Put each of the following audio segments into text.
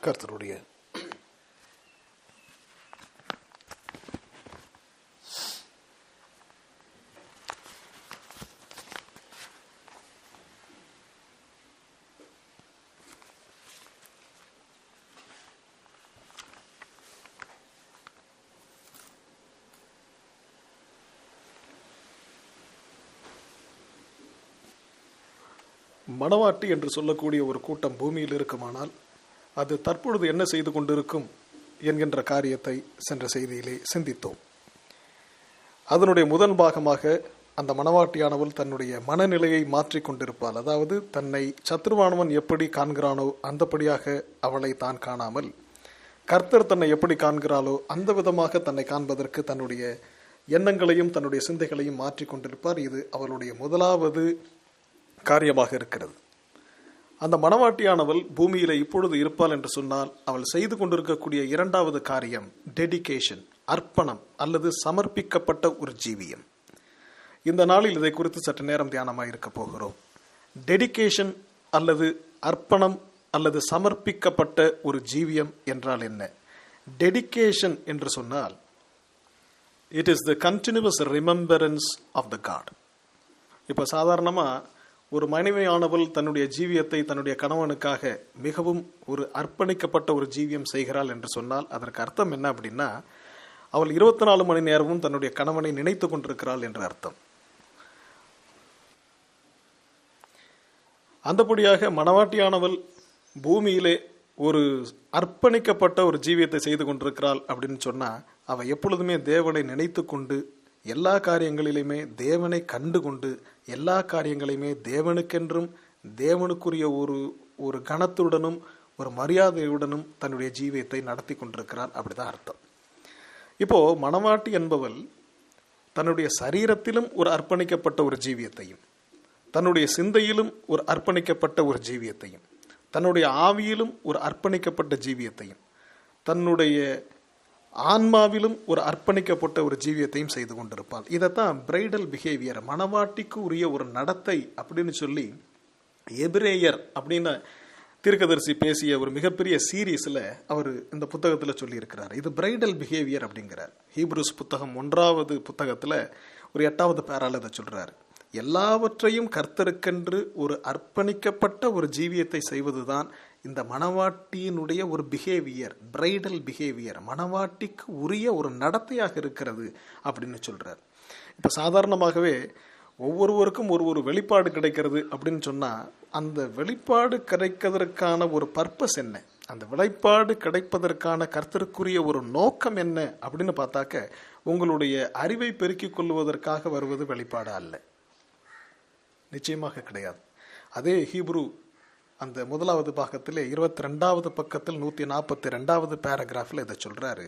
கர்த்தருடைய மணவாட்டி என்று சொல்லக்கூடிய ஒரு கூட்டம் பூமியில் இருக்குமானால் அது தற்பொழுது என்ன செய்து கொண்டிருக்கும் என்கின்ற காரியத்தை சென்ற செய்தியிலே சிந்தித்தோம். அதனுடைய முதல் பாகமாக அந்த மணவாட்டியானவள் தன்னுடைய மனநிலையை மாற்றிக் கொண்டிருப்பாள். அதாவது தன்னை சத்ருவானவன் எப்படி காண்கிறானோ அந்தபடியாக அவளை தான் காணாமல் கர்த்தர் தன்னை எப்படி காண்கிறாளோ அந்த விதமாக தன்னை காண்பதற்கு தன்னுடைய எண்ணங்களையும் தன்னுடைய சிந்தைகளையும் மாற்றிக் கொண்டிருப்பார். இது அவளுடைய முதலாவது காரியமாக இருக்கிறது. அந்த மணவாட்டியானவள் பூமியில இப்பொழுது இருப்பாள் என்று சொன்னால் அவள் செய்து கொண்டிருக்கக்கூடிய இரண்டாவது காரியம் டெடிகேஷன், அர்ப்பணம் அல்லது சமர்ப்பிக்கப்பட்ட ஒரு ஜீவியம். இந்த நாளில் இதை குறித்து சற்று நேரம் தியானமாக இருக்க போகிறோம். டெடிகேஷன் அல்லது அர்ப்பணம் அல்லது சமர்ப்பிக்கப்பட்ட ஒரு ஜீவியம் என்றால் என்ன? டெடிகேஷன் என்று சொன்னால் it is the continuous remembrance of the God. இப்போ சாதாரணமாக ஒரு மனைவியானவள் தன்னுடைய ஜீவியத்தை தன்னுடைய கணவனுக்காக மிகவும் ஒரு அர்ப்பணிக்கப்பட்ட ஒரு ஜீவியம் செய்கிறாள் என்று சொன்னால் அதற்கு அர்த்தம் என்ன அப்படின்னா, அவள் 24 மணி நேரமும் தன்னுடைய கணவனை நினைத்து கொண்டிருக்கிறாள் என்று அர்த்தம். அந்தபடியாக மணவாட்டியானவள் பூமியிலே ஒரு அர்ப்பணிக்கப்பட்ட ஒரு ஜீவியத்தை செய்து கொண்டிருக்கிறாள் அப்படின்னு சொன்னா அவள் எப்பொழுதுமே தேவனை நினைத்து கொண்டு எல்லா காரியங்களிலுமே தேவனை கண்டு கொண்டு எல்லா காரியங்களையுமே தேவனுக்கென்றும் தேவனுக்குரிய ஒரு கனத்துடனும் ஒரு மரியாதையுடனும் தன்னுடைய ஜீவியத்தை நடத்தி கொண்டிருக்கிறார். அப்படிதான் அர்த்தம். இப்போ மணவாட்டி என்பவள் தன்னுடைய சரீரத்திலும் ஒரு அர்ப்பணிக்கப்பட்ட ஒரு ஜீவியத்தையும் தன்னுடைய சிந்தையிலும் ஒரு அர்ப்பணிக்கப்பட்ட ஒரு ஜீவியத்தையும் தன்னுடைய ஆவியிலும் ஒரு அர்ப்பணிக்கப்பட்ட ஜீவியத்தையும் தன்னுடைய ஆன்மாவிலும் ஒரு அர்ப்பணிக்கப்பட்ட ஒரு ஜீவியத்தையும் செய்து கொண்டிருப்பாள். இதைத்தான் பிரைடல் பிஹேவியர், மணவாட்டிக்கு உரிய ஒரு நடத்தை அப்படின்னு சொல்லி எபிரேயர் அப்படின்னு தீர்க்கதரிசி பேசிய ஒரு மிகப்பெரிய சீரீஸ்ல அவர் இந்த புத்தகத்துல சொல்லி இருக்கிறார். இது பிரைடல் பிஹேவியர் அப்படிங்கிறார். ஹீப்ரூஸ் புத்தகம் 1வது புத்தகத்துல ஒரு 8வது பேரால இதை சொல்றாரு. எல்லாவற்றையும் கர்த்தருக்கென்று ஒரு அர்ப்பணிக்கப்பட்ட ஒரு ஜீவியத்தை செய்வதுதான் இந்த மணவாட்டியினுடைய ஒரு பிஹேவியர், பிரைடல் பிஹேவியர், மணவாட்டிக்கு உரிய ஒரு நடத்தையாக இருக்கிறது அப்படின்னு சொல்றார். இப்ப சாதாரணமாகவே ஒவ்வொருவருக்கும் ஒரு வெளிப்பாடு கிடைக்கிறது அப்படின்னு சொன்னா அந்த வெளிப்பாடு கிடைப்பதற்கான ஒரு பர்பஸ் என்ன, அந்த வெளிப்பாடு கிடைப்பதற்கான கர்த்தருக்குரிய ஒரு நோக்கம் என்ன அப்படின்னு பார்த்தாக்க உங்களுடைய அறிவை பெருக்கிக் கொள்வதற்காக வருவது வெளிப்பாடு அல்ல, நிச்சயமாக கிடையாது. அதே ஹீப்ரு அந்த 1வது பாகத்திலே 22வது பக்கத்தில் 142வது பேராகிராஃபில் இதை சொல்றாரு.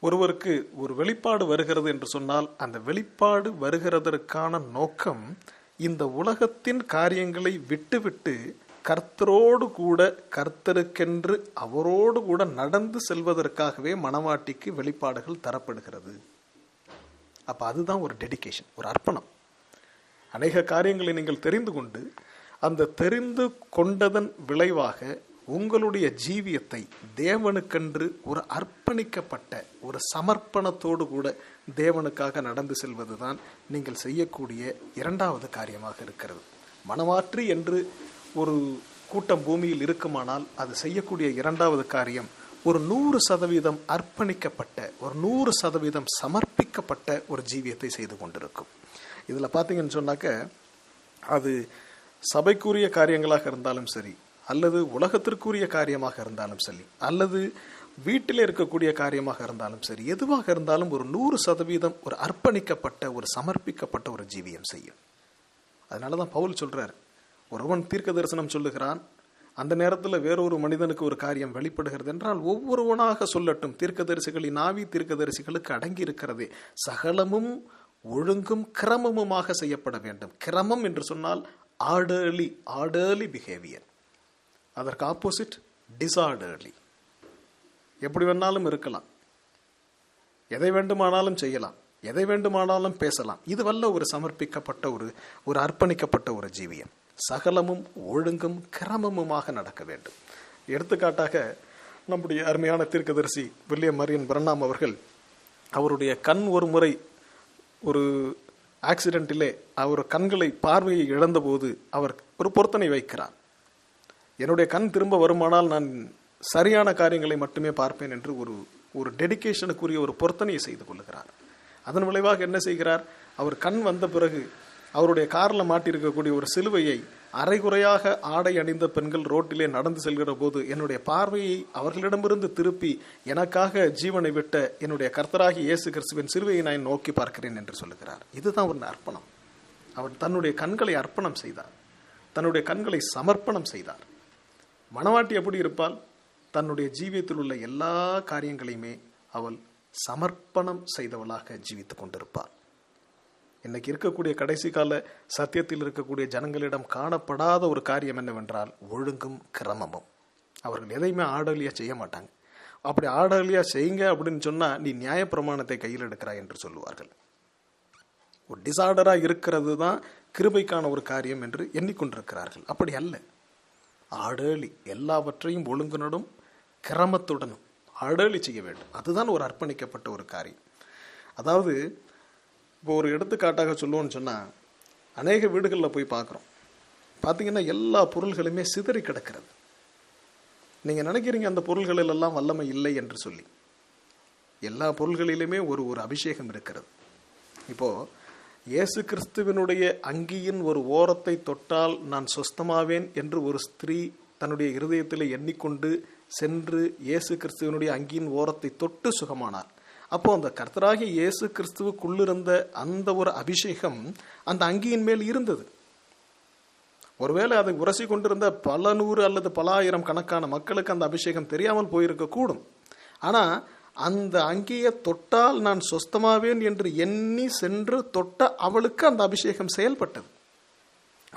ஒருவருக்கு ஒரு வெளிப்பாடு வருகிறது என்று சொன்னால் அந்த வெளிப்பாடு வருகிறதற்கான நோக்கம் இந்த உலகத்தின் காரியங்களை விட்டுவிட்டு கர்த்தரோடு கூட கர்த்தருக்கென்று அவரோடு கூட நடந்து செல்வதற்காகவே மணவாட்டிக்கு வெளிப்பாடுகள் தரப்படுகிறது. அப்ப அதுதான் ஒரு டெடிகேஷன், ஒரு அர்ப்பணம். அநேக காரியங்களை நீங்கள் தெரிந்து கொண்டு அந்த தெரிந்து கொண்டதன் விளைவாக உங்களுடைய ஜீவியத்தை தேவனுக்கென்று ஒரு அர்ப்பணிக்கப்பட்ட ஒரு சமர்ப்பணத்தோடு கூட தேவனுக்காக நடந்து செல்வதுதான் நீங்கள் செய்யக்கூடிய இரண்டாவது காரியமாக இருக்கிறது. மணவாற்றி என்று ஒரு கூட்டம் பூமியில் இருக்குமானால் அது செய்யக்கூடிய இரண்டாவது காரியம் ஒரு 100% அர்ப்பணிக்கப்பட்ட ஒரு 100% சமர்ப்பிக்கப்பட்ட ஒரு ஜீவியத்தை செய்து கொண்டிருக்கும். இதுல பாத்தீங்கன்னு சொன்னாக்க அது சபைக்குரிய காரியங்களாக இருந்தாலும் சரி அல்லது உலகத்திற்குரிய காரியமாக இருந்தாலும் சரி அல்லது வீட்டில் இருக்கக்கூடிய காரியமாக இருந்தாலும் சரி எதுவாக இருந்தாலும் ஒரு 100% ஒரு அர்ப்பணிக்கப்பட்ட ஒரு சமர்ப்பிக்கப்பட்ட ஒரு ஜீவியம் செய்யும். அதனாலதான் பவுல் சொல்றார், ஒருவன் தீர்க்க தரிசனம் சொல்லுகிறான், அந்த நேரத்தில் வேறொரு மனிதனுக்கு ஒரு காரியம் வெளிப்படுகிறது என்றால் ஒவ்வொருவனாக சொல்லட்டும், தீர்க்கதரிசிகளின் ஆவி தீர்க்கதரிசிகளுக்கு அடங்கி இருக்கிறதே, சகலமும் ஒழுங்கும் கிரமமுமாக செய்யப்பட வேண்டும். கிரமம் என்று சொன்னால் ஆர்டர்லி பிஹேவியர். அதற்கு ஆப்போசிட் டிசார்டர்லி. எப்படி வேணாலும் இருக்கலாம், எதை வேண்டுமானாலும் செய்யலாம், எதை வேண்டுமானாலும் பேசலாம். இதுவல்ல ஒரு சமர்ப்பிக்கப்பட்ட ஒரு அர்ப்பணிக்கப்பட்ட ஒரு ஜீவியம். சகலமும் ஒழுங்கும் கிரமமுமாக நடக்க வேண்டும். எடுத்துக்காட்டாக நம்முடைய அருமையான தீர்க்கதரிசி வில்லியம் மரியன் பிரண்ணாம் அவர்கள் அவருடைய கண் ஒரு முறை ஒரு ஆக்சிடென்ட்டிலே அவர் கண்களை பார்வையை இழந்தபோது அவர் ஒரு பொருத்தனை வைக்கிறார். என்னுடைய கண் திரும்ப வருமானால் நான் சரியான காரியங்களை மட்டுமே பார்ப்பேன் என்று ஒரு டெடிகேஷனுக்குரிய ஒரு பொருத்தனையை செய்து கொள்ளுகிறார். அதன் விளைவாக என்ன செய்கிறார்? அவர் கண் வந்த பிறகு அவருடைய காரில் மாட்டியிருக்கக்கூடிய ஒரு சிலுவையை அரைகுறையாக ஆடை அணிந்த பெண்கள் ரோட்டிலே நடந்து செல்கிற போது என்னுடைய பார்வையை அவர்களிடமிருந்து திருப்பி எனக்காக ஜீவனை விட்ட என்னுடைய கர்த்தராகி இயேசு கிறிஸ்துவின் சிலுவையை நான் நோக்கி பார்க்கிறேன் என்று சொல்லுகிறார். இதுதான் ஒரு அர்ப்பணம். அவர் தன்னுடைய கண்களை அர்ப்பணம் செய்தார், தன்னுடைய கண்களை சமர்ப்பணம் செய்தார். மணவாட்டி எப்படி இருப்பால்? தன்னுடைய ஜீவியத்தில் உள்ள எல்லா காரியங்களையுமே அவள் சமர்ப்பணம் செய்தவளாக ஜீவித்துக் கொண்டிருப்பாள். இன்னைக்கு இருக்கக்கூடிய கடைசி கால சத்தியத்தில் இருக்கக்கூடிய ஜனங்களிடம் காணப்படாத ஒரு காரியம் என்னவென்றால் ஒழுங்கும் கிரமமும். அவர்கள் எதையுமே ஆடலியா செய்ய மாட்டாங்க. அப்படி ஆடலியா செய்யுங்க அப்படின்னு சொன்னா நீ நியாயப்பிரமாணத்தை கையில் எடுக்கிறாய் என்று சொல்லுவார்கள். ஒரு டிசார்டரா இருக்கிறது தான் கிருபைக்கான ஒரு காரியம் என்று எண்ணிக்கொண்டிருக்கிறார்கள். அப்படி அல்ல. ஆடலி எல்லாவற்றையும் ஒழுங்குனடும் கிரமத்துடனும் ஆடலி செய்ய வேண்டும். அதுதான் ஒரு அர்ப்பணிக்கப்பட்ட ஒரு காரியம். அதாவது இப்போ ஒரு எடுத்துக்காட்டாக சொல்லுவோன்னு சொன்னால், அநேக வீடுகளில் போய் பார்க்குறோம். பார்த்தீங்கன்னா எல்லா பொருள்களுமே சிதறி கிடக்கிறது. நீங்கள் நினைக்கிறீங்க அந்த பொருள்களிலெல்லாம் வல்லமை இல்லை என்று சொல்லி. எல்லா பொருள்களிலுமே ஒரு அபிஷேகம் இருக்கிறது. இப்போது இயேசு கிறிஸ்துவினுடைய அங்கியின் ஒரு ஓரத்தை தொட்டால் நான் சொஸ்தமாவேன் என்று ஒரு ஸ்திரீ தன்னுடைய இருதயத்தில் எண்ணிக்கொண்டு சென்று இயேசு கிறிஸ்துவனுடைய அங்கியின் ஓரத்தை தொட்டு சுகமானார். அப்போ அந்த கர்த்தராகிய இயேசு கிறிஸ்துவுக்குள்ளிருந்த அந்த ஒரு அபிஷேகம் அந்த அங்கியின் மேல் இருந்தது. ஒருவேளை அதை உரசி கொண்டிருந்த பல நூறு அல்லது பல ஆயிரம் கணக்கான மக்களுக்கு அந்த அபிஷேகம் தெரியாமல் போயிருக்க கூடும். ஆனால் அந்த அங்கியை தொட்டால் நான் சொஸ்தமாவேன் என்று எண்ணி சென்று தொட்ட அவளுக்கு அந்த அபிஷேகம் செயல்பட்டது.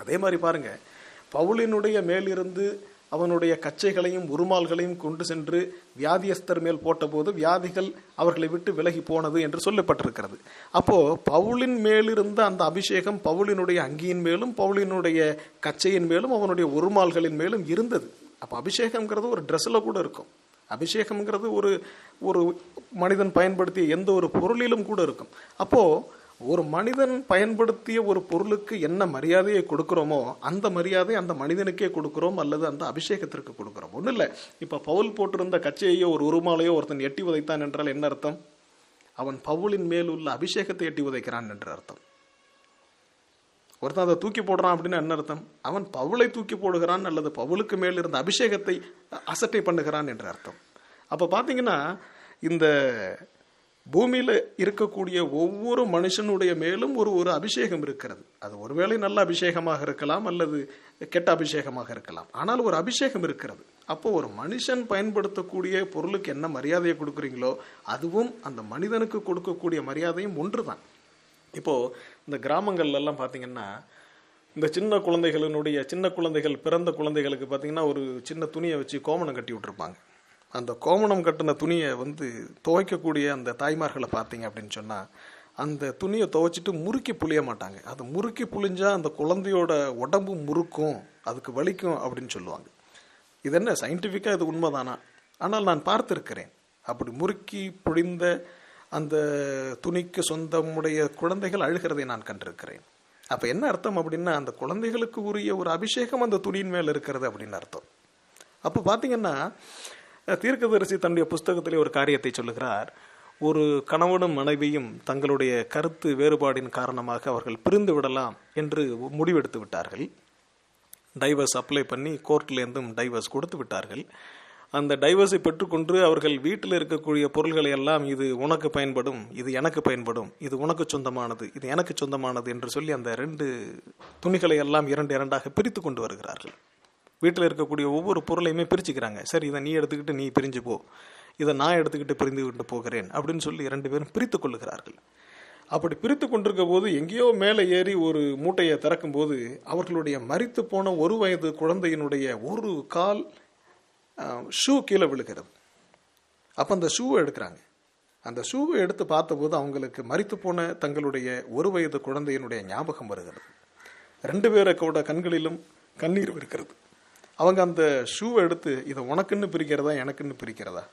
அதே மாதிரி பாருங்க, பவுலினுடைய மேலிருந்து அவனுடைய கச்சைகளையும் உருமால்களையும் கொண்டு சென்று வியாதியஸ்தர் மேல் போட்டபோது வியாதிகள் அவர்களை விட்டு விலகி போனது என்று சொல்லப்பட்டிருக்கிறது. அப்போ பவுலின் மேலிருந்த அந்த அபிஷேகம் பவுலினுடைய அங்கியின் மேலும் பவுலினுடைய கச்சையின் மேலும் அவனுடைய உருமால்களின் மேலும் இருந்தது. அப்போ அபிஷேகம்ங்கிறது ஒரு ட்ரெஸ்ஸில் கூட இருக்கும். அபிஷேகம்ங்கிறது ஒரு மனிதன் பயன்படுத்திய எந்த ஒரு பொருளிலும் கூட இருக்கும். அப்போ ஒரு மனிதன் பயன்படுத்திய ஒரு பொருளுக்கு என்ன மரியாதையை கொடுக்கிறோமோ அந்த மரியாதை அந்த மனிதனுக்கே கொடுக்கிறோம் அல்லது அந்த அபிஷேகத்திற்கு கொடுக்கிறோம். ஒன்றும் இல்லை, இப்போ பவுல் போட்டிருந்த கச்சையோ ஒரு உருமாலையோ ஒருத்தன் எட்டி உதைத்தான் என்றால் என்ன அர்த்தம்? அவன் பவுலின் மேல் உள்ள அபிஷேகத்தை எட்டி உதைக்கிறான் என்று அர்த்தம். ஒருத்தன் அதை தூக்கி போடுறான் அப்படின்னு என்ன அர்த்தம்? அவன் பவுலை தூக்கி போடுகிறான் அல்லது பவுலுக்கு மேல் இருந்த அபிஷேகத்தை அசட்டை பண்ணுகிறான் என்று அர்த்தம். அப்போ பார்த்தீங்கன்னா இந்த பூமியில் இருக்கக்கூடிய ஒவ்வொரு மனுஷனுடைய மேலும் ஒரு அபிஷேகம் இருக்கிறது. அது ஒருவேளை நல்ல அபிஷேகமாக இருக்கலாம் அல்லது கெட்ட அபிஷேகமாக இருக்கலாம். ஆனால் ஒரு அபிஷேகம் இருக்கிறது. அப்போ ஒரு மனுஷன் பயன்படுத்தக்கூடிய பொருளுக்கு என்ன மரியாதையை கொடுக்குறீங்களோ அதுவும் அந்த மனிதனுக்கு கொடுக்கக்கூடிய மரியாதையும் ஒன்று தான். இப்போது இந்த கிராமங்கள்லாம் பார்த்தீங்கன்னா இந்த சின்ன குழந்தைகள் பிறந்த குழந்தைகளுக்கு பார்த்தீங்கன்னா ஒரு சின்ன துணியை வச்சு கோமணம் கட்டி விட்டுருப்பாங்க. அந்த கோமணம் கட்டின துணியை துவைக்கக்கூடிய அந்த தாய்மார்களை பார்த்தீங்க அப்படின்னு சொன்னால் அந்த துணியை துவைச்சிட்டு முறுக்கி புளிய மாட்டாங்க. அது முறுக்கி புளிஞ்சா அந்த குழந்தையோட உடம்பு முறுக்கும், அதுக்கு வலிக்கும் அப்படின்னு சொல்லுவாங்க. இது என்ன சயின்டிஃபிக்காக இது உண்மைதானா? ஆனால் நான் பார்த்துருக்கிறேன். அப்படி முறுக்கி புழிந்த அந்த துணிக்கு சொந்தமுடைய குழந்தைகள் அழுகிறதை நான் கண்டிருக்கிறேன். அப்போ என்ன அர்த்தம் அப்படின்னா அந்த குழந்தைகளுக்கு உரிய ஒரு அபிஷேகம் அந்த துணியின் மேல் இருக்கிறது அப்படின்னு அர்த்தம். அப்போ பார்த்தீங்கன்னா தீர்க்கதரிசி தன்னுடைய புஸ்தகத்திலே ஒரு காரியத்தை சொல்லுகிறார். ஒரு கணவனும் மனைவியும் தங்களுடைய கருத்து வேறுபாடின் காரணமாக அவர்கள் பிரிந்து விடலாம் என்று முடிவெடுத்து விட்டார்கள். டைவர்ஸ் அப்ளை பண்ணி கோர்ட்லேருந்தும் டைவர்ஸ் கொடுத்து விட்டார்கள். அந்த டைவர்ஸை பெற்றுக்கொண்டு அவர்கள் வீட்டில் இருக்கக்கூடிய பொருள்களை எல்லாம் இது உனக்கு பயன்படும், இது எனக்கு பயன்படும், இது உனக்கு சொந்தமானது, இது எனக்கு சொந்தமானது என்று சொல்லி அந்த 2 துணிகளை எல்லாம் 2 பிரித்து கொண்டு வருகிறார்கள். வீட்டில் இருக்கக்கூடிய ஒவ்வொரு பொருளையுமே பிரிச்சுக்கிறாங்க. சரி, இதை நீ எடுத்துக்கிட்டு நீ பிரிஞ்சு போ, இதை நான் எடுத்துக்கிட்டு பிரிந்து கொண்டு போகிறேன் அப்படின்னு சொல்லி 2 பேரும் பிரித்து கொள்ளுகிறார்கள். அப்படி பிரித்து கொண்டிருக்க போது எங்கேயோ மேலே ஏறி ஒரு மூட்டையை திறக்கும் போது அவர்களுடைய மரித்து போன 1 வயது குழந்தையினுடைய ஒரு கால் ஷூ கீழே விழுகிறது. அப்போ அந்த ஷூவை எடுக்கிறாங்க. அந்த ஷூவை எடுத்து பார்த்தபோது அவங்களுக்கு மரித்து போன தங்களுடைய 1 வயது குழந்தையினுடைய ஞாபகம் வருகிறது. 2 பேரோட கண்களிலும் கண்ணீர் இருக்கிறது. அவங்க அந்த ஷூவை எடுத்து இதை உனக்குன்னு பிரிக்கிறதா எனக்குன்னு பிரிக்கிறதா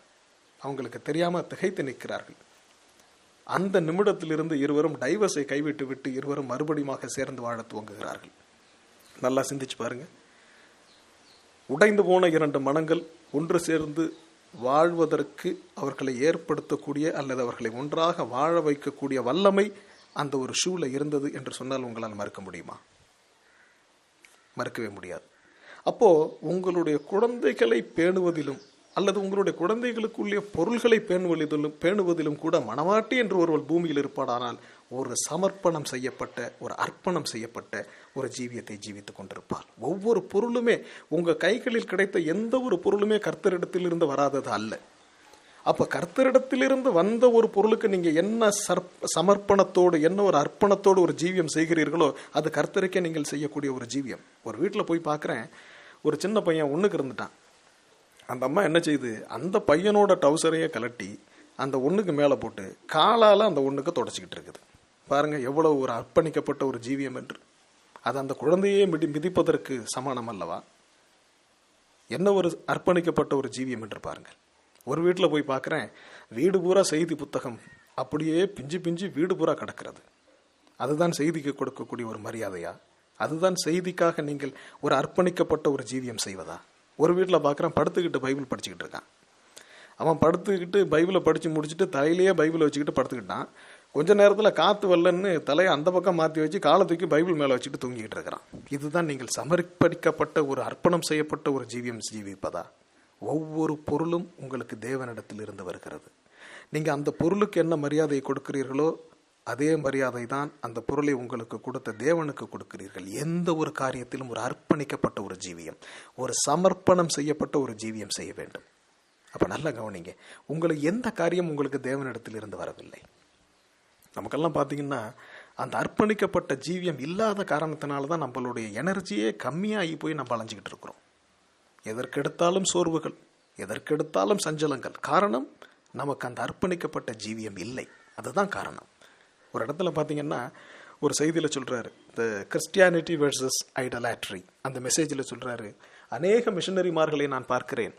அவங்களுக்கு தெரியாமல் திகைத்து நிற்கிறார்கள். அந்த நிமிடத்திலிருந்து இருவரும் டைவர்ஸை கைவிட்டு விட்டு இருவரும் மறுபடியுமாக சேர்ந்து வாழ துவங்குகிறார்கள். நல்லா சிந்திச்சு பாருங்க. உடைந்து போன இரண்டு மனங்கள் ஒன்று சேர்ந்து வாழ்வதற்கு அவர்களை ஏற்படுத்தக்கூடிய அல்லது அவர்களை ஒன்றாக வாழ வைக்கக்கூடிய வல்லமை அந்த ஒரு ஷூல இருந்தது என்று சொன்னால் உங்களால் மறுக்க முடியுமா? மறுக்கவே முடியாது. அப்போ உங்களுடைய குழந்தைகளை பேணுவதிலும் அல்லது உங்களுடைய குழந்தைகளுக்குள்ளே பொருள்களை பேணுவதிலும் கூட மனவாட்டி என்று ஒருவர் பூமியில் இருப்பாடானால் ஒரு சமர்ப்பணம் செய்யப்பட்ட, ஒரு அர்ப்பணம் செய்யப்பட்ட ஒரு ஜீவியத்தை ஜீவித்துக் கொண்டிருப்பார். ஒவ்வொரு பொருளுமே, உங்க கைகளில் கிடைத்த எந்த ஒரு பொருளுமே கர்த்தரிடத்திலிருந்து வராதது அல்ல. அப்ப கர்த்தரிடத்திலிருந்து வந்த ஒரு பொருளுக்கு நீங்க என்ன சமர்ப்பணத்தோடு, என்ன ஒரு அர்ப்பணத்தோடு ஒரு ஜீவியம் செய்கிறீர்களோ அது கர்த்தருக்கே நீங்கள் செய்யக்கூடிய ஒரு ஜீவியம். ஒரு வீட்டில் போய் பார்க்குறேன், ஒரு சின்ன பையன் ஒண்ணுக்கு இருந்துட்டான். அந்த அம்மா என்ன செய்யுது, அந்த பையனோட டவுசரையே கலட்டி அந்த ஒண்ணுக்கு மேலே போட்டு காலால் அந்த ஒண்ணுக்கு தொடச்சிக்கிட்டு இருக்குது. பாருங்க எவ்வளவு ஒரு அர்ப்பணிக்கப்பட்ட ஒரு ஜீவியம் என்று. அது அந்த குழந்தையே மிதிப்பதற்கு சமானம் அல்லவா? என்ன ஒரு அர்ப்பணிக்கப்பட்ட ஒரு ஜீவியம் என்று பாருங்கள். ஒரு வீட்டில் போய் பார்க்குறேன், வீடு பூரா செய்தி புத்தகம் அப்படியே பிஞ்சு பிஞ்சு வீடு பூரா கிடக்கிறது. அதுதான் செய்திக்கு கொடுக்கக்கூடிய ஒரு மரியாதையா? அதுதான் செய்திக்காக நீங்கள் ஒரு அர்ப்பணிக்கப்பட்ட ஒரு ஜீவியம் செய்வதா? ஒரு வீட்டில் பார்க்குறேன், படுத்துக்கிட்டு பைபிள் படிச்சுக்கிட்டு இருக்கான். அவன் படுத்துக்கிட்டு பைபிளை படித்து முடிச்சுட்டு தலையிலேயே பைபிளை வச்சுக்கிட்டு படுத்துக்கிட்டான். கொஞ்ச நேரத்தில் காற்று வரலன்னு தலையை அந்த பக்கம் மாற்றி வச்சு காலை தூக்கி பைபிள் மேலே வச்சுட்டு தூங்கிக்கிட்டு இருக்கிறான். இதுதான் நீங்கள் சமர்ப்பிக்கப்பட்ட ஒரு அர்ப்பணம் செய்யப்பட்ட ஒரு ஜீவியம் ஜீவிப்பதா? ஒவ்வொரு பொருளும் உங்களுக்கு தேவனிடத்தில் இருந்து வருகிறது. நீங்கள் அந்த பொருளுக்கு என்ன மரியாதை கொடுக்கிறீர்களோ அதே மரியாதை தான் அந்த பொருளை உங்களுக்கு கொடுத்த தேவனுக்கு கொடுக்கிறீர்கள். எந்த ஒரு காரியத்திலும் ஒரு அர்ப்பணிக்கப்பட்ட ஒரு ஜீவியம், ஒரு சமர்ப்பணம் செய்யப்பட்ட ஒரு ஜீவியம் செய்ய வேண்டும். அப்போ நல்லா கவனிங்க, உங்களுக்கு எந்த காரியம் உங்களுக்கு தேவனிடத்தில் இருந்து வரவில்லை. நமக்கெல்லாம் பார்த்தீங்கன்னா அந்த அர்ப்பணிக்கப்பட்ட ஜீவியம் இல்லாத காரணத்தினால தான் நம்மளுடைய எனர்ஜியே கம்மியாகி போய் நம்ம அலைஞ்சிக்கிட்டு இருக்கிறோம். எதற்கெடுத்தாலும் சோர்வுகள், எதற்கெடுத்தாலும் சஞ்சலங்கள். காரணம், நமக்கு அந்த அர்ப்பணிக்கப்பட்ட ஜீவியம் இல்லை. அதுதான் காரணம். ஒரு இடத்துல பார்த்தீங்கன்னா ஒரு செய்தியில் சொல்கிறாரு, த கிறிஸ்டியானிட்டி வெர்சஸ் ஐடலாட்ரி. அந்த மெசேஜில் சொல்கிறாரு, அநேக மிஷனரிமார்களை நான் பார்க்கிறேன்.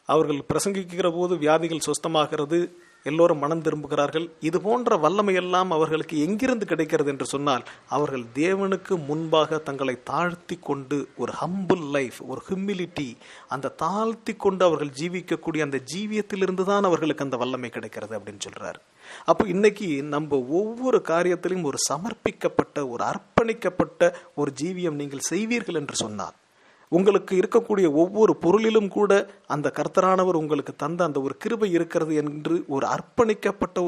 அவர்கள் பிரசங்கிக்கிற போது வியாதிகள் சுஸ்தமாகிறது, எல்லோரும் மனம் திரும்புகிறார்கள். இது போன்ற வல்லமையெல்லாம் அவர்களுக்கு எங்கிருந்து கிடைக்கிறது என்று சொன்னால், அவர்கள் தேவனுக்கு முன்பாக தங்களை தாழ்த்தி கொண்டு ஒரு ஹம்பிள் லைஃப், ஒரு ஹியூமிலிட்டி, அந்த தாழ்த்தி கொண்டு அவர்கள் ஜீவிக்கக்கூடிய அந்த ஜீவியத்திலிருந்து தான் அவர்களுக்கு அந்த வல்லமை கிடைக்கிறது அப்படின்னு சொல்றாரு. அப்போ இன்னைக்கு நம்ம ஒவ்வொரு காரியத்திலும் ஒரு சமர்ப்பிக்கப்பட்ட, ஒரு அர்ப்பணிக்கப்பட்ட ஒரு ஜீவியம் நீங்கள் செய்வீர்கள் என்று சொன்னால், உங்களுக்கு இருக்கக்கூடிய ஒவ்வொரு பொருளிலும் கூட அந்த கர்த்தரானவர் உங்களுக்கு தந்த அந்த ஒரு கிருபை இருக்கிறது என்று ஒரு அர்ப்பணிக்கப்பட்ட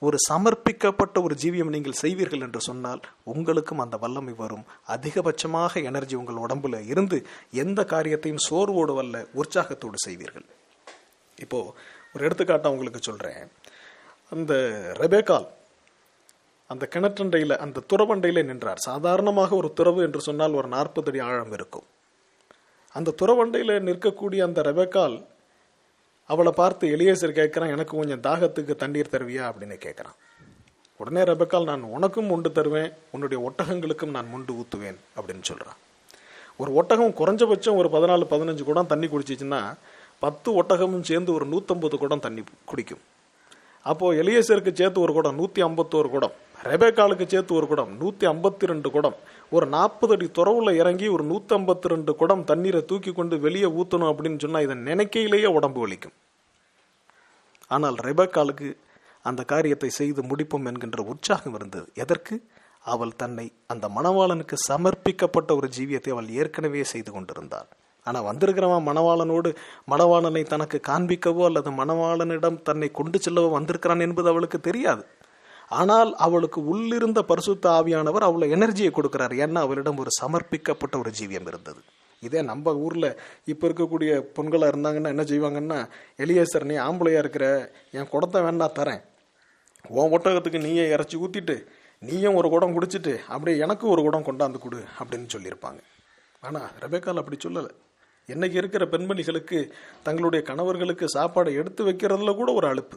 ஒரு சமர்ப்பிக்கப்பட்ட ஒரு ஜீவியம் நீங்கள் செய்வீர்கள் என்று சொன்னால் உங்களுக்கும் அந்த வல்லமை வரும். அதிகபட்சமாக எனர்ஜி உங்கள் உடம்புல இருந்து எந்த காரியத்தையும் சோர்வோடு வல்ல உற்சாகத்தோடு செய்வீர்கள். இப்போ ஒரு எடுத்துக்காட்டை உங்களுக்கு சொல்றேன். அந்த ரெபேக்காள் அந்த கிணற்றண்டையில், அந்த துறவண்டையில் நின்றார். சாதாரணமாக ஒரு துறவு என்று சொன்னால் ஒரு 40 அடி ஆழம் இருக்கும். அந்த துறவண்டையில் நிற்கக்கூடிய அந்த ரெபேக்காள் அவளை பார்த்து எலியேசர் கேட்குறான், எனக்கு கொஞ்சம் தாகத்துக்கு தண்ணீர் தருவியா அப்படின்னு கேட்குறான். உடனே ரெபேக்காள், நான் உனக்கும் உண்டு தருவேன், உன்னுடைய ஒட்டகங்களுக்கும் நான் முண்டு ஊற்றுவேன் அப்படின்னு சொல்கிறான். ஒரு ஒட்டகம் குறைஞ்சபட்சம் ஒரு 14-15 குடம் தண்ணி குடிச்சிச்சுன்னா 10 ஒட்டகமும் சேர்ந்து ஒரு 150 குடம் தண்ணி குடிக்கும். அப்போது எலியேசருக்கு சேர்த்து ஒரு குடம் 151 குடம், ரெபேக்காளுக்கு சேர்த்து ஒரு குடம் 152 குடம். ஒரு 40 அடி துறவுல இறங்கி ஒரு 152 குடம் தண்ணீரை தூக்கி கொண்டு வெளியே ஊற்றணும் அப்படின்னு சொன்னால் இதை நினைக்கையிலேயே உடம்பு வலிக்கும். ஆனால் ரெபேக்காளுக்கு அந்த காரியத்தை செய்து முடிப்போம் என்கின்ற உற்சாகம் இருந்தது. எதற்கு? அவள் தன்னை அந்த மணவாளனுக்கு சமர்ப்பிக்கப்பட்ட ஒரு ஜீவியத்தை அவள் ஏற்கனவே செய்து கொண்டிருந்தாள். ஆனால் வந்திருக்கிறவன் மணவாளனை தனக்கு காண்பிக்கவோ அல்லது மணவாளனிடம் தன்னை கொண்டு செல்லவோ வந்திருக்கிறான் என்பது அவளுக்கு தெரியாது. ஆனால் அவளுக்கு உள்ளிருந்த பரிசுத்த ஆவியானவர் அவளை எனர்ஜியை கொடுக்கிறார். ஏன்னா அவளிடம் ஒரு சமர்ப்பிக்கப்பட்ட ஒரு ஜீவியம் இருந்தது. இதே நம்ம ஊரில் இப்போ இருக்கக்கூடிய பெண்களாக இருந்தாங்கன்னா என்ன செய்வாங்கன்னா, எலியேசர் நீ ஆம்பளையா இருக்கிற, என் குடத்தை வேணா தரேன், உன் ஒட்டகத்துக்கு நீயே இறச்சி ஊற்றிட்டு நீயும் ஒரு குடம் குடிச்சிட்டு அப்படியே எனக்கு ஒரு குடம் கொண்டாந்து கொடு அப்படின்னு சொல்லியிருப்பாங்க. ஆனால் ரெபேக்காள் அப்படி சொல்லலை. என்னைக்கு இருக்கிற பெண்மணிகளுக்கு தங்களுடைய கணவர்களுக்கு சாப்பாடை எடுத்து வைக்கிறதுல கூட ஒரு அலுப்பு.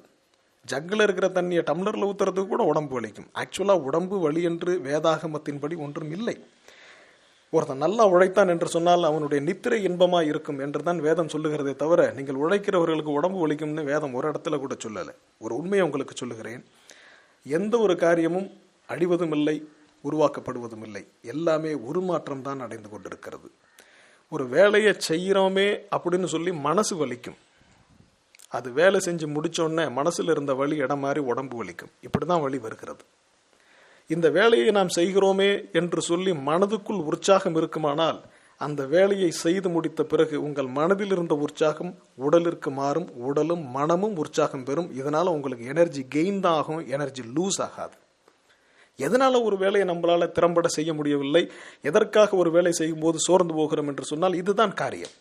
ஜக்கில் இருக்கிற தண்ணியை டம்ளரில் ஊற்றுறதுக்கு கூட உடம்பு வலிக்கும். ஆக்சுவலாக உடம்பு வலி என்று வேதாகமத்தின்படி ஒன்றும் இல்லை. ஒருத்தன் நல்லா உழைத்தான் என்று சொன்னால் அவனுடைய நித்திரை இன்பமா இருக்கும் என்றுதான் வேதம் சொல்லுகிறதே தவிர, நீங்கள் உழைக்கிறவர்களுக்கு உடம்பு வலிக்கும்னு வேதம் ஒரு இடத்துல கூட சொல்லலை. ஒரு உண்மையை உங்களுக்கு சொல்லுகிறேன், எந்த ஒரு காரியமும் அழிவதும் இல்லை, உருவாக்கப்படுவதும் இல்லை. எல்லாமே உருமாற்றம் தான் அடைந்து கொண்டிருக்கிறது. ஒரு வேலையை செய்கிறோமே அப்படின்னு சொல்லி மனசு வலிக்கும். அது வேலை செஞ்சு முடிச்சோடனே மனசுல இருந்த வலி இடம் மாறி உடம்பு வலிக்கும். இப்படிதான் வலி வருகிறது. இந்த வேலையை நாம் செய்கிறோமே என்று சொல்லி மனதுக்குள் உற்சாகம் இருக்குமானால், அந்த வேலையை செய்து முடித்த பிறகு உங்கள் மனதில் இருந்த உற்சாகம் உடலிற்கு மாறும், உடலும் மனமும் உற்சாகம் பெறும். இதனால உங்களுக்கு எனர்ஜி கெயின் தான் ஆகும், எனர்ஜி லூஸ் ஆகாது. எதனால ஒரு வேலையை நம்மளால திறம்பட செய்ய முடியவில்லை, எதற்காக ஒரு வேலை செய்யும் போது சோர்ந்து போகிறோம் என்று சொன்னால் இதுதான் காரியம்.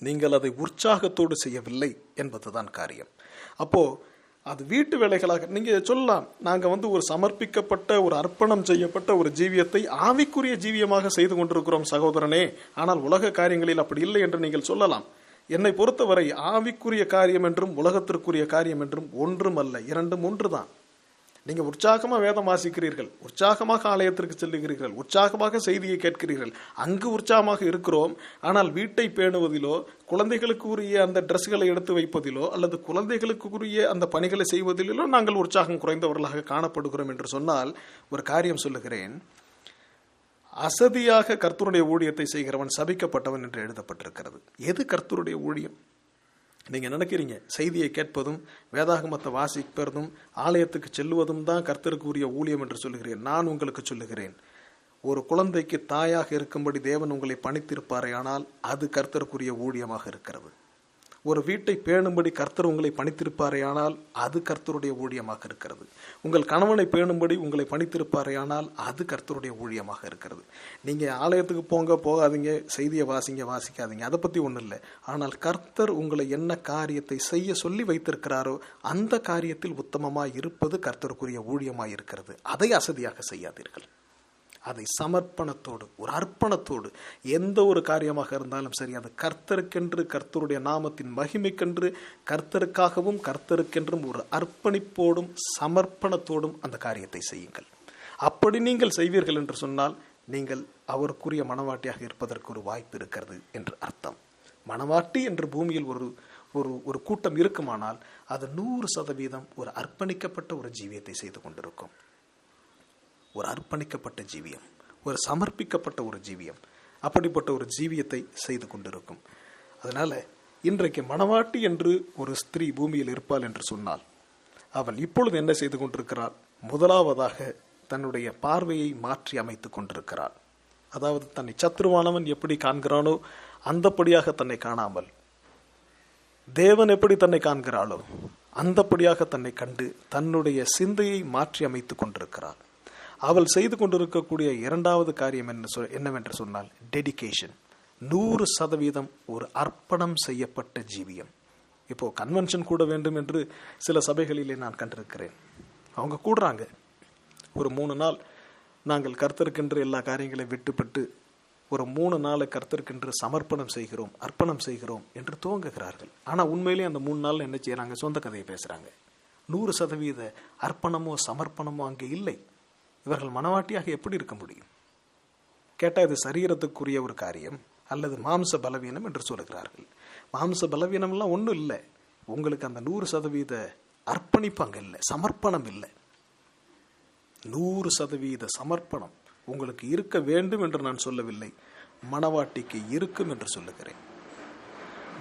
நீங்கள் அதை உற்சாகத்தோடு செய்யவில்லை என்பதுதான் காரியம். அப்போ அது வீட்டு வேலைகளாக நீங்க சொல்லலாம், நாங்க ஒரு சமர்ப்பிக்கப்பட்ட, ஒரு அர்ப்பணம் செய்யப்பட்ட ஒரு ஜீவியத்தை ஆவிக்குரிய ஜீவியமாக செய்து கொண்டிருக்கிறோம் சகோதரனே, ஆனால் உலக காரியங்களில் அப்படி இல்லை என்று நீங்கள் சொல்லலாம். என்னை பொறுத்தவரை ஆவிக்குரிய காரியம் என்றும் உலகத்திற்குரிய காரியம் என்றும் ஒன்றும் அல்ல, இரண்டும் ஒன்றுதான். நீங்க உற்சாகமா வேதம் வாசிக்கிறீர்கள், உற்சாகமாக ஆலயத்திற்கு செல்லுகிறீர்கள், உற்சாகமாக செய்தியை கேட்கிறீர்கள், அங்கு உற்சாகமாக இருக்கிறோம். ஆனால் வீட்டை பேணுவதிலோ, குழந்தைகளுக்கு உரிய அந்த டிரெஸ்களை எடுத்து வைப்பதிலோ, அல்லது குழந்தைகளுக்கு உரிய அந்த பணிகளை செய்வதிலோ நாங்கள் உற்சாகம் குறைந்தவர்களாக காணப்படுகிறோம் என்று சொன்னால், ஒரு காரியம் சொல்லுகிறேன், அசதியாக கர்த்தருடைய ஊழியத்தை செய்கிறவன் சபிக்கப்பட்டவன் என்று எழுதப்பட்டிருக்கிறது. எது கர்த்தருடைய ஊழியம்? நீங்க நினைக்கிறீங்க செய்தியை கேட்பதும் வேதாகமத்தை வாசிப்பதும் ஆலயத்துக்கு செல்வதும் தான் கர்த்தருக்கு உரிய ஊழியம் என்று சொல்லுகிறேன். நான் உங்களுக்கு சொல்லுகிறேன், ஒரு குழந்தைக்கு தாயாக இருக்கும்படி தேவன் உங்களை பணித்திருப்பாரே ஆனால் அது கர்த்தருக்குரிய ஊழியமாக இருக்கிறது. ஒரு வீட்டை பேணும்படி கர்த்தர் உங்களை பணித்திருப்பாரே ஆனால் அது கர்த்தருடைய ஊழியமாக இருக்கிறது. உங்கள் கணவனை பேணும்படி உங்களை பணித்திருப்பாரே ஆனால் அது கர்த்தருடைய ஊழியமாக இருக்கிறது. நீங்க ஆலயத்துக்கு போகாதீங்க, செய்தியை வாசிக்காதீங்க, அதை பத்தி ஒன்றும் இல்லை. ஆனால் கர்த்தர் உங்களை என்ன காரியத்தை செய்ய சொல்லி வைத்திருக்கிறாரோ அந்த காரியத்தில் உத்தமமாய் இருப்பது கர்த்தருக்குரிய ஊழியமாய் இருக்கிறது. அதை அசதியாக செய்யாதீர்கள். அதை சமர்ப்பணத்தோடு, ஒரு அர்ப்பணத்தோடு, எந்த ஒரு காரியமாக இருந்தாலும் சரி, அது கர்த்தருக்கென்று, கர்த்தருடைய நாமத்தின் மகிமைக்கென்று, கர்த்தருக்காகவும் கர்த்தருக்கென்றும் ஒரு அர்ப்பணிப்போடும் சமர்ப்பணத்தோடும் அந்த காரியத்தை செய்யுங்கள். அப்படி நீங்கள் செய்வீர்கள் என்று சொன்னால் நீங்கள் அவருக்குரிய மனவாட்டியாக இருப்பதற்கு ஒரு வாய்ப்பு இருக்கிறது என்று அர்த்தம். மனவாட்டி என்று பூமியில் ஒரு கூட்டம் இருக்குமானால் அது 100% ஒரு அர்ப்பணிக்கப்பட்ட ஒரு ஜீவியத்தை செய்து கொண்டிருக்கும். ஒரு அர்ப்பணிக்கப்பட்ட ஜீவியம், ஒரு சமர்ப்பிக்கப்பட்ட ஒரு ஜீவியம், அப்படிப்பட்ட ஒரு ஜீவியத்தை செய்து கொண்டிருக்கும். அதனால இன்றைக்கு மணவாட்டி என்று ஒரு ஸ்திரீ பூமியில் இருப்பாள் என்று சொன்னால் அவள் இப்பொழுது என்ன செய்து கொண்டிருக்கிறாள்? முதலாவதாக தன்னுடைய பார்வையை மாற்றி அமைத்துக் கொண்டிருக்கிறாள். அதாவது தன்னை சத்துருவானவன் எப்படி காண்கிறானோ அந்தப்படியாக தன்னை காணாமல், தேவன் எப்படி தன்னை காண்கிறாளோ அந்தப்படியாக தன்னை கண்டு தன்னுடைய சிந்தையை மாற்றி அமைத்துக் கொண்டிருக்கிறாள். அவள் செய்து கொண்டிருக்கக்கூடிய இரண்டாவது காரியம் என்னவென்று சொன்னால் டெடிகேஷன். 100% ஒரு அர்ப்பணம் செய்யப்பட்ட ஜீவியம். இப்போ கன்வென்ஷன் கூட வேண்டும் என்று சில சபைகளிலே நான் கண்டிருக்கிறேன். அவங்க கூடுறாங்க, ஒரு 3 நாள் நாங்கள் கர்த்தருக்கென்று எல்லா காரியங்களையும் விட்டுப்பட்டு ஒரு 3 நாளை கர்த்தருக்கென்று சமர்ப்பணம் செய்கிறோம், அர்ப்பணம் செய்கிறோம் என்று துவங்குகிறார்கள். ஆனால் உண்மையிலேயே அந்த 3 நாள் என்ன செய்யறாங்க? சொந்த கதையை பேசுறாங்க. 100% அர்ப்பணமோ சமர்ப்பணமோ அங்கே இல்லை. இவர்கள் மனவாட்டியாக எப்படி இருக்க முடியும்? கேட்டால் இது சரீரத்துக்குரிய ஒரு காரியம் அல்லது மாம்ச பலவீனம் என்று சொல்லுகிறார்கள். மாம்ச பலவீனம்லாம் ஒன்றும் இல்லை. உங்களுக்கு அந்த 100% அர்ப்பணிப்பு அங்கே இல்லை, சமர்ப்பணம் இல்லை. 100% சமர்ப்பணம் உங்களுக்கு இருக்க வேண்டும் என்று நான் சொல்லவில்லை, மனவாட்டிக்கு இருக்கும் என்று சொல்லுகிறேன்.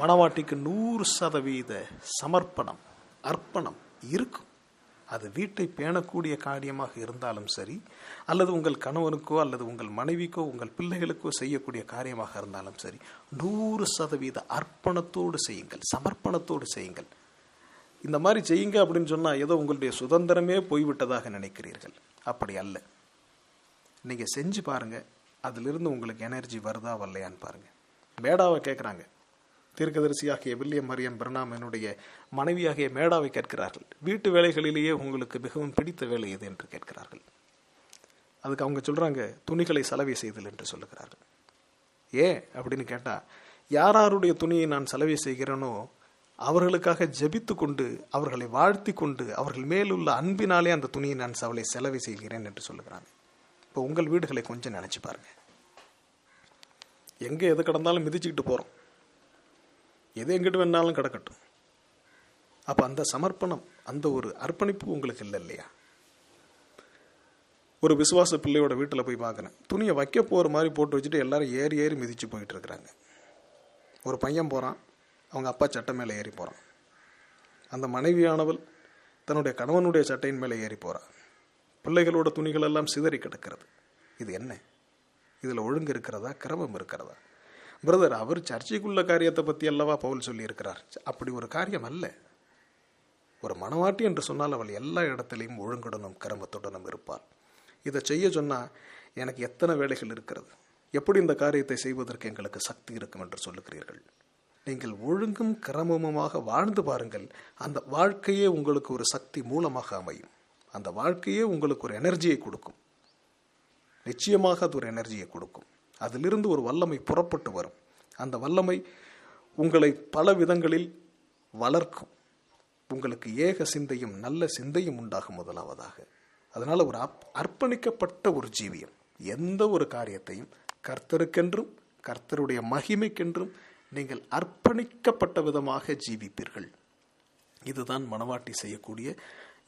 மனவாட்டிக்கு 100% சமர்ப்பணம், அர்ப்பணம் இருக்கும். அது வீட்டை பேணக்கூடிய காரியமாக இருந்தாலும் சரி, அல்லது உங்கள் கணவனுக்கோ அல்லது உங்கள் மனைவிக்கோ உங்கள் பிள்ளைகளுக்கோ செய்யக்கூடிய காரியமாக இருந்தாலும் சரி, 100% அர்ப்பணத்தோடு செய்யுங்கள், சமர்ப்பணத்தோடு செய்யுங்கள். இந்த மாதிரி செய்யுங்க அப்படின்னு சொன்னா ஏதோ உங்களுடைய சுதந்திரமே போய்விட்டதாக நினைக்கிறீர்கள். அப்படி அல்ல. நீங்க செஞ்சு பாருங்க, அதிலிருந்து உங்களுக்கு எனர்ஜி வருதா வரலையான்னு பாருங்க. மேடாவை கேட்குறாங்க, தீர்க்கதரிசியாகிய வில்லியம் மரியம் பிரணாம் என்னுடைய மனைவியாகிய மேடாவை கேட்கிறார்கள், வீட்டு வேலைகளிலேயே உங்களுக்கு மிகவும் பிடித்த வேலை எது என்று கேட்கிறார்கள். அதுக்கு அவங்க சொல்றாங்க, துணிகளை சலவை செய்தல் என்று சொல்லுகிறார்கள். ஏன் அப்படின்னு கேட்டா, யாருடைய துணியை நான் சலவை செய்கிறேனோ அவர்களுக்காக ஜெபித்து கொண்டு, அவர்களை வாழ்த்தி கொண்டு, அவர்கள் மேலுள்ள அன்பினாலே அந்த துணியை நான் செலவை செய்கிறேன் என்று சொல்லுகிறாங்க. இப்போ உங்கள் வீடுகளை கொஞ்சம் நினைச்சு பாருங்க. எங்கே எது கிடந்தாலும் மிதிச்சுக்கிட்டு போகிறோம். எது எங்கிட்டு வேணாலும் கிடக்கட்டும். அப்போ அந்த சமர்ப்பணம், அந்த ஒரு அர்ப்பணிப்பு உங்களுக்கு இல்லை இல்லையா? ஒரு விசுவாச பிள்ளையோட வீட்டில் போய் பார்க்குறேன். துணியை வைக்க போகிற மாதிரி போட்டு வச்சுட்டு எல்லாரும் ஏறி ஏறி மிதித்து போயிட்டு இருக்கிறாங்க. ஒரு பையன் போகிறான், அவங்க அப்பா சட்டை மேலே ஏறி போகிறான். அந்த மனைவியானவள் தன்னுடைய கணவனுடைய சட்டையின் மேலே ஏறி போகிறான். பிள்ளைகளோட துணிகள் எல்லாம் சிதறி கிடக்கிறது. இது என்ன? இதில் ஒழுங்கு இருக்கிறதா, கிரமம் இருக்கிறதா? பிரதர், அவர் சர்ச்சைக்குள்ள காரியத்தை பற்றி அல்லவா பவுல் சொல்லி இருக்கிறார். அப்படி ஒரு காரியம் அல்ல. ஒரு மணவாட்டி என்று சொன்னால் அவள் எல்லா இடத்திலையும் ஒழுங்குடனும் கிரமத்துடனும் இருப்பாள். இதை செய்ய சொன்னால் எனக்கு எத்தனை வேலைகள் இருக்கிறது, எப்படி இந்த காரியத்தை செய்வதற்கு எங்களுக்கு சக்தி இருக்கும் என்று சொல்லுகிறீர்கள். நீங்கள் ஒழுங்கும் கிரமமுமாக வாழ்ந்து பாருங்கள். அந்த வாழ்க்கையே உங்களுக்கு ஒரு சக்தி மூலமாக அமையும். அந்த வாழ்க்கையே உங்களுக்கு ஒரு எனர்ஜியை கொடுக்கும். நிச்சயமாக அது ஒரு எனர்ஜியை கொடுக்கும். அதிலிருந்து ஒரு வல்லமை புறப்பட்டு வரும். அந்த வல்லமை உங்களை பல விதங்களில் வளர்க்கும். உங்களுக்கு ஏக சிந்தையும் நல்ல சிந்தையும் உண்டாகும் முதலாவதாக. அதனால ஒரு அர்ப்பணிக்கப்பட்ட ஒரு ஜீவியம் எந்த ஒரு காரியத்தையும் கர்த்தருக்கென்றும் கர்த்தருடைய மகிமைக்கென்றும் நீங்கள் அர்ப்பணிக்கப்பட்ட விதமாக ஜீவிப்பீர்கள். இதுதான் மணவாட்டி செய்யக்கூடிய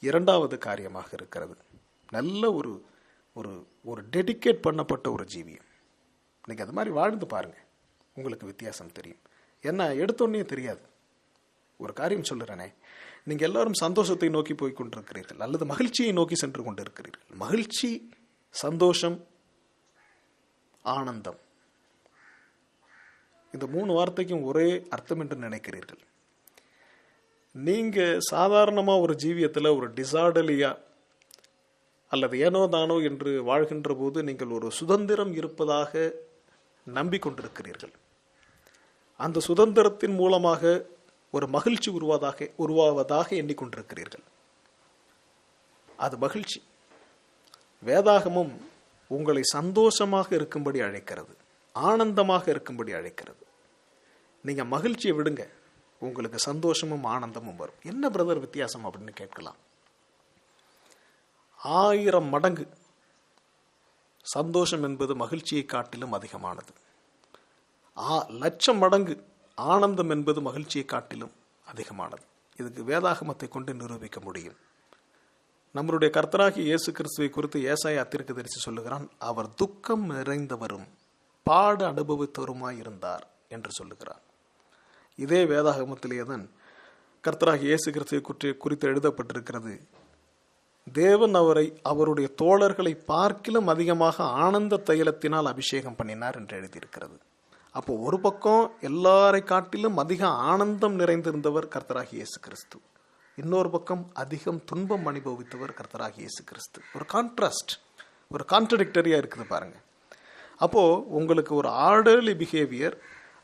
இரண்டாவது காரியமாக இருக்கிறது. நல்ல ஒரு ஒரு ஒரு டெடிகேட் பண்ணப்பட்ட ஒரு ஜீவியம். நீங்கள் அது மாதிரி வாழ்ந்து பாருங்கள், உங்களுக்கு வித்தியாசம் தெரியும். ஏன்னா எடுத்தோன்னே தெரியாது. ஒரு காரியம் சொல்லுறேனே, நீங்கள் எல்லாரும் சந்தோஷத்தை நோக்கி போய் கொண்டிருக்கிறீர்கள் அல்லது மகிழ்ச்சியை நோக்கி சென்று கொண்டிருக்கிறீர்கள். மகிழ்ச்சி, சந்தோஷம், ஆனந்தம், இந்த 3 வார்த்தைக்கும் ஒரே அர்த்தம் என்று நினைக்கிறீர்கள். நீங்கள் சாதாரணமாக ஒரு ஜீவியத்தில் ஒரு டிசார்டலியா அல்லது ஏனோ தானோ என்று வாழ்கின்ற போது நீங்கள் ஒரு சுதந்திரம் இருப்பதாக நம்பிக்கொண்டிருக்கிறீர்கள். அந்த சுதந்திரத்தின் மூலமாக ஒரு மகிழ்ச்சி உருவாவதாக எண்ணிக்கொண்டிருக்கிறீர்கள். அது மகிழ்ச்சி. வேதாகமும் உங்களை சந்தோஷமாக இருக்கும்படி அழைக்கிறது, ஆனந்தமாக இருக்கும்படி அழைக்கிறது. நீங்க மகிழ்ச்சியை விடுங்க, உங்களுக்கு சந்தோஷமும் ஆனந்தமும் வரும். என்ன பிரதர் வித்தியாசம் அப்படின்னு கேட்கலாம். 1000 மடங்கு சந்தோஷம் என்பது மகிழ்ச்சியை காட்டிலும் அதிகமானது. 1,00,000 மடங்கு ஆனந்தம் என்பது மகிழ்ச்சியை காட்டிலும் அதிகமானது. இதுக்கு வேதாகமத்தை கொண்டு நிரூபிக்க முடியும். நம்முடைய கர்த்தராகிய இயேசு கிறிஸ்துவை குறித்து ஏசாயா தீர்க்கதரிசி சொல்லுகிறான், அவர் துக்கம் நிறைந்தவரும் பாடு அனுபவித்தவருமாய் இருந்தார் என்று சொல்லுகிறார். இதே வேதாகமத்திலே தான் கர்த்தராகிய இயேசு கிறிஸ்துவை குறித்து எழுதப்பட்டிருக்கிறது, தேவன் அவரை அவருடைய தோழர்களை பார்க்கிலும் அதிகமாக ஆனந்த தைலத்தினால் அபிஷேகம் பண்ணினார் என்று எழுதியிருக்கிறது. அப்போ ஒரு பக்கம் எல்லாரை காட்டிலும் அதிக ஆனந்தம் நிறைந்திருந்தவர் கர்த்தராகிய இயேசு கிறிஸ்து, இன்னொரு பக்கம் அதிகம் துன்பம் அனுபவித்தவர் கர்த்தராகிய இயேசு கிறிஸ்து. ஒரு கான்ட்ராஸ்ட், ஒரு கான்ட்ரடிக்டரியா இருக்குது பாருங்க. அப்போ உங்களுக்கு ஒரு ஆர்டர்லி பிஹேவியர்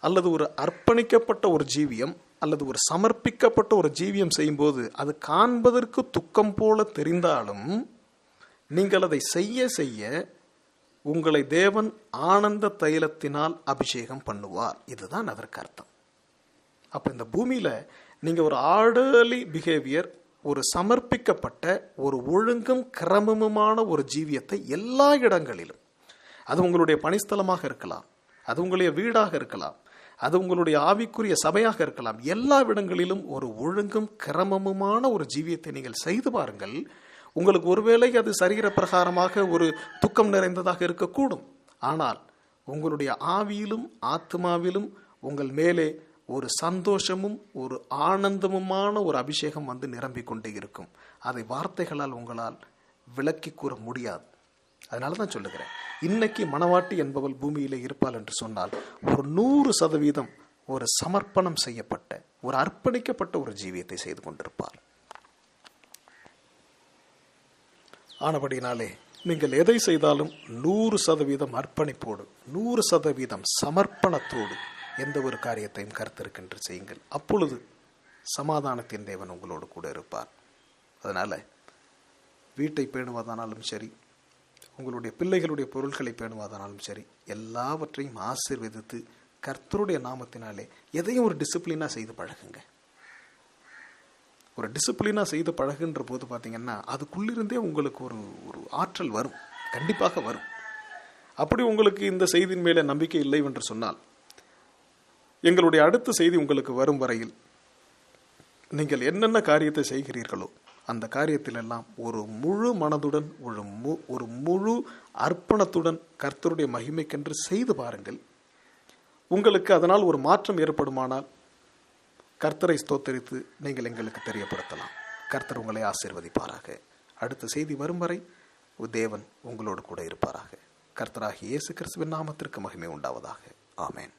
அல்லது ஒரு அர்ப்பணிக்கப்பட்ட ஒரு ஜீவியம் அல்லது ஒரு சமர்ப்பிக்கப்பட்ட ஒரு ஜீவியம் செய்யும்போது அது காண்பதற்கு துக்கம் போல தெரிந்தாலும் நீங்கள் அதை செய்ய செய்ய உங்களை தேவன் ஆனந்த தைலத்தினால் அபிஷேகம் பண்ணுவார். இதுதான் அதற்கு அர்த்தம். அப்ப இந்த பூமியில நீங்க ஒரு ஆர்டர்லி பிஹேவியர், ஒரு சமர்ப்பிக்கப்பட்ட ஒரு ஒழுங்கும் கிரமமுமான ஒரு ஜீவியத்தை எல்லா இடங்களிலும், அது உங்களுடைய பணிஸ்தலமாக இருக்கலாம், அது உங்களுடைய வீடாக இருக்கலாம், அது உங்களுடைய ஆவிக்குரிய சபையாக இருக்கலாம், எல்லா இடங்களிலும் ஒரு ஒழுங்கும் கிரமமுமான ஒரு ஜீவியத்தை நீங்கள் செய்து பாருங்கள். உங்களுக்கு ஒருவேளை அது சரீர பிரகாரமாக ஒரு துக்கம் நிறைந்ததாக இருக்கக்கூடும். ஆனால் உங்களுடைய ஆவியிலும் ஆத்மாவிலும் உங்கள் மேலே ஒரு சந்தோஷமும் ஒரு ஆனந்தமுமான ஒரு அபிஷேகம் வந்து நிரம்பிக் கொண்டே இருக்கும். அதை வார்த்தைகளால் உங்களால் விளக்கி கூற முடியாது. அதனால தான் சொல்லுகிறேன், இன்னைக்கு மணவாட்டி என்பவள் பூமியிலே இருப்பாள் என்று சொன்னால் ஒரு 100% ஒரு சமர்ப்பணம் செய்யப்பட்ட ஒரு அர்ப்பணிக்கப்பட்ட ஒரு ஜீவியத்தை செய்து கொண்டிருப்பாள். ஆனபடினாலே நீங்கள் எதை செய்தாலும் 100% அர்ப்பணிப்போடு 100% சமர்ப்பணத்தோடு எந்த ஒரு காரியத்தையும் கர்த்தருக்கென்று செய்யுங்கள். அப்பொழுது சமாதானத்தின் தேவன் உங்களோடு கூட இருப்பார். அதனால வீட்டை பேணுவதானாலும் சரி, உங்களுடைய பிள்ளைகளுடைய பொருட்களை பேணுவதானாலும் சரி, எல்லாவற்றையும் ஆசீர்வதித்து கர்த்தருடைய நாமத்தினாலே எதையும் ஒரு டிசிப்ளினா செய்து பழகுங்க. ஒரு டிசிப்ளினா செய்து பழகுன்ற போது பார்த்தீங்கன்னா அதுக்குள்ளிருந்தே உங்களுக்கு ஒரு ஆற்றல் வரும், கண்டிப்பாக வரும். அப்படி உங்களுக்கு இந்த செய்தியின் மேலே நம்பிக்கை இல்லை என்று சொன்னால், எங்களுடைய அடுத்த செய்தி உங்களுக்கு வரும் வரையில் நீங்கள் என்னென்ன காரியத்தை செய்கிறீர்களோ அந்த காரியத்தில் எல்லாம் ஒரு முழு மனதுடன் ஒரு முழு அர்ப்பணத்துடன் கர்த்தருடைய மகிமைக்கென்று செய்து பாருங்கள். உங்களுக்கு அதனால் ஒரு மாற்றம் ஏற்படுமானால் கர்த்தரை ஸ்தோத்தரித்து நீங்கள் எங்களுக்கு தெரியப்படுத்தலாம். கர்த்தர் உங்களை ஆசீர்வதிப்பாராக. அடுத்த செய்தி வரும் வரை தேவன் உங்களோடு கூட இருப்பாராக. கர்த்தராகிய இயேசு கிறிஸ்துவின் நாமத்திற்கு மகிமை உண்டாவதாக. ஆமென்.